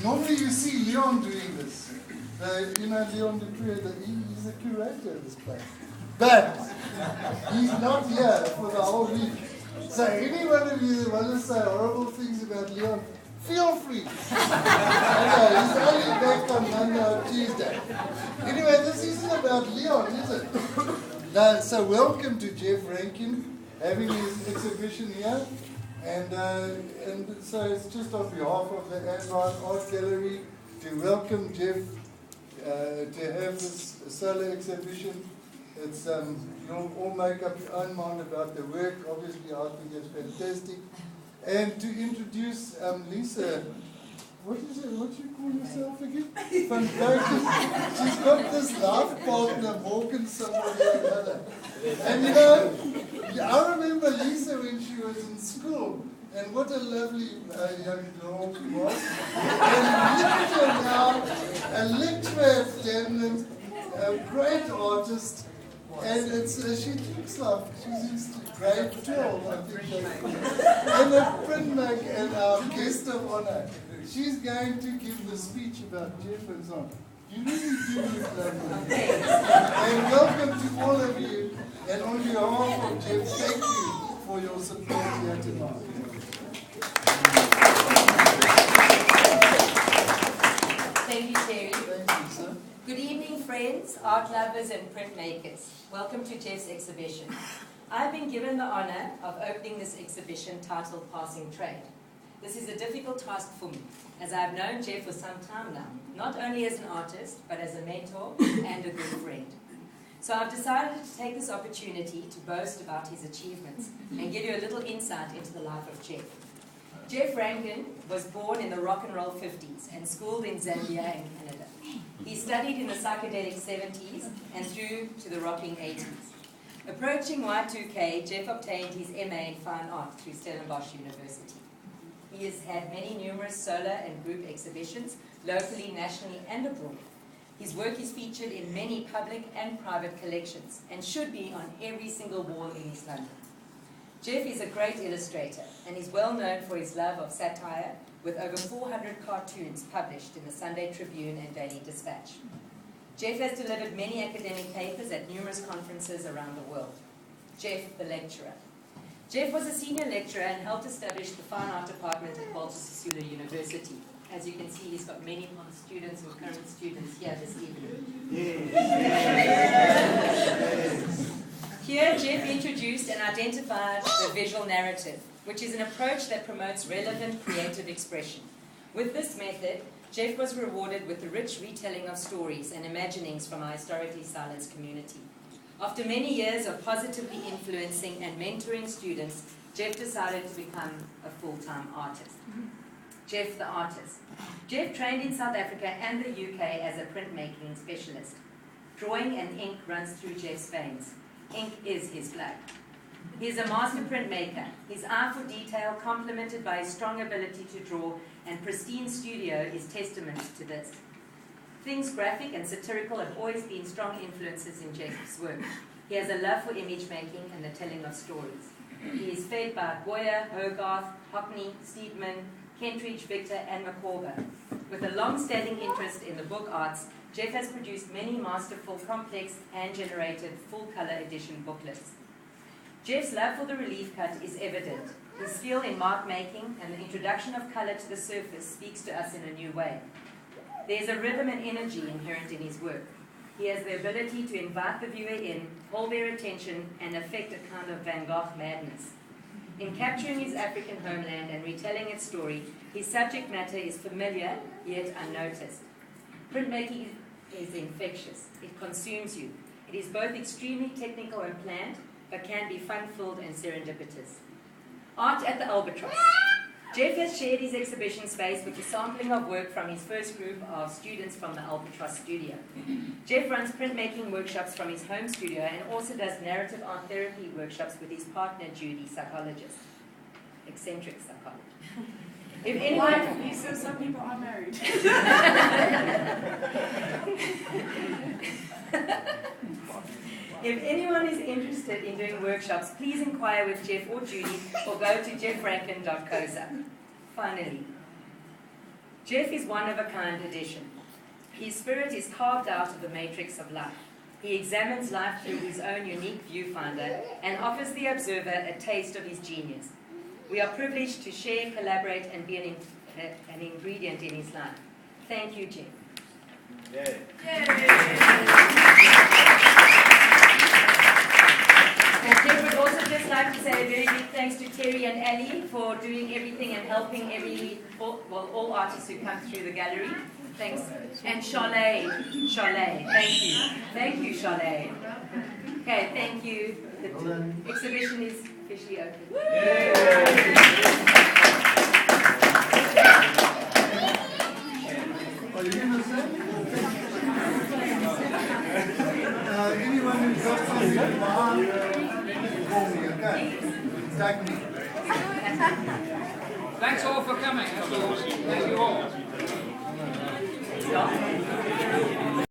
Normally you see Leon doing this. You know, Leon Dupree, he's the curator of this place. But he's not here for the whole week. So any one of you that want to say horrible things about Leon, feel free. Okay, he's only back on Monday or Tuesday. Anyway, this isn't about Leon, is it? No, so welcome to Jeff Rankin having his exhibition here. And so it's just on behalf of the Ann Bryant Art Gallery to welcome Jeff to have this solo exhibition. It's you'll all make up your own mind about the work. Obviously, I think it's fantastic. And to introduce Lisa, what you call yourself again? Van Dyken. She's got this life partner, Morgan somebody or another. And you know, I remember Lisa when she was in school, and what a lovely young girl she was. And look at her now, a lecturer at Denman, a great artist. And she looks like she's in grade 12, I think. And a printmaker and our guest of honor. She's going to give the speech about Jeff and so on. You really do look lovely. And welcome to all of you. And on behalf of Jeff, thank you for your support here tonight. Thank you, Terry. Thank you, sir. Good evening, friends, art lovers, and printmakers. Welcome to Jeff's exhibition. I've been given the honor of opening this exhibition titled Passing Trade. This is a difficult task for me, as I've known Jeff for some time now, not only as an artist, but as a mentor and a good friend. So I've decided to take this opportunity to boast about his achievements and give you a little insight into the life of Jeff. Jeff Rankin was born in the rock and roll 50s and schooled in Zambia and Canada. He studied in the psychedelic 70s and through to the rocking 80s. Approaching Y2K, Jeff obtained his MA in Fine Art through Stellenbosch University. He has had many numerous solo and group exhibitions, locally, nationally, and abroad. His work is featured in many public and private collections and should be on every single wall in East London. Jeff is a great illustrator and is well known for his love of satire, with over 400 cartoons published in the Sunday Tribune and Daily Dispatch. Jeff has delivered many academic papers at numerous conferences around the world. Jeff, the lecturer. Jeff was a senior lecturer and helped establish the Fine Art Department at Walter Sisulu University. As you can see, he's got many students or current students here this evening. Yes. Here, Jeff introduced and identified the visual narrative, which is an approach that promotes relevant creative expression. With this method, Jeff was rewarded with the rich retelling of stories and imaginings from our historically silenced community. After many years of positively influencing and mentoring students, Jeff decided to become a full-time artist. Jeff the artist. Jeff trained in South Africa and the UK as a printmaking specialist. Drawing and ink runs through Jeff's veins. Ink is his blood. He is a master printmaker. His eye for detail, complemented by his strong ability to draw and pristine studio, is testament to this. Things graphic and satirical have always been strong influences in Jeff's work. He has a love for image making and the telling of stories. He is fed by Goya, Hogarth, Hockney, Steedman, Kentridge, Victor, and Micawber. With a long-standing interest in the book arts, Jeff has produced many masterful, complex, hand-generated, full-color edition booklets. Jeff's love for the relief cut is evident. His skill in mark making and the introduction of color to the surface speaks to us in a new way. There's a rhythm and energy inherent in his work. He has the ability to invite the viewer in, hold their attention, and affect a kind of Van Gogh madness. In capturing his African homeland and retelling its story, his subject matter is familiar, yet unnoticed. Printmaking is infectious. It consumes you. It is both extremely technical and planned, but can be fun-filled and serendipitous. Art at the Albatross. Jeff has shared his exhibition space with a sampling of work from his first group of students from the Albatross studio. Jeff runs printmaking workshops from his home studio and also does narrative art therapy workshops with his partner, Judy, psychologist. Eccentric psychologist. If anyone... He says some people are married. If anyone is interested in doing workshops, please inquire with Jeff or Judy or go to jeffrankin.coza. Finally, Jeff is one-of-a-kind addition. His spirit is carved out of the matrix of life. He examines life through his own unique viewfinder and offers the observer a taste of his genius. We are privileged to share, collaborate, and be an ingredient in his life. Thank you, Jeff. Yay. And Jeff would also just like to say a very big thanks to Terry and Ali for doing everything and helping all artists who come through the gallery. Thanks. And Charlene, thank you. Thank you, Charlene. Okay, thank you. The exhibition is officially open. Are you going to say? Anyone who's got something to buy, call me, okay? Tag me. Thanks all for coming. Thank you all. Stop.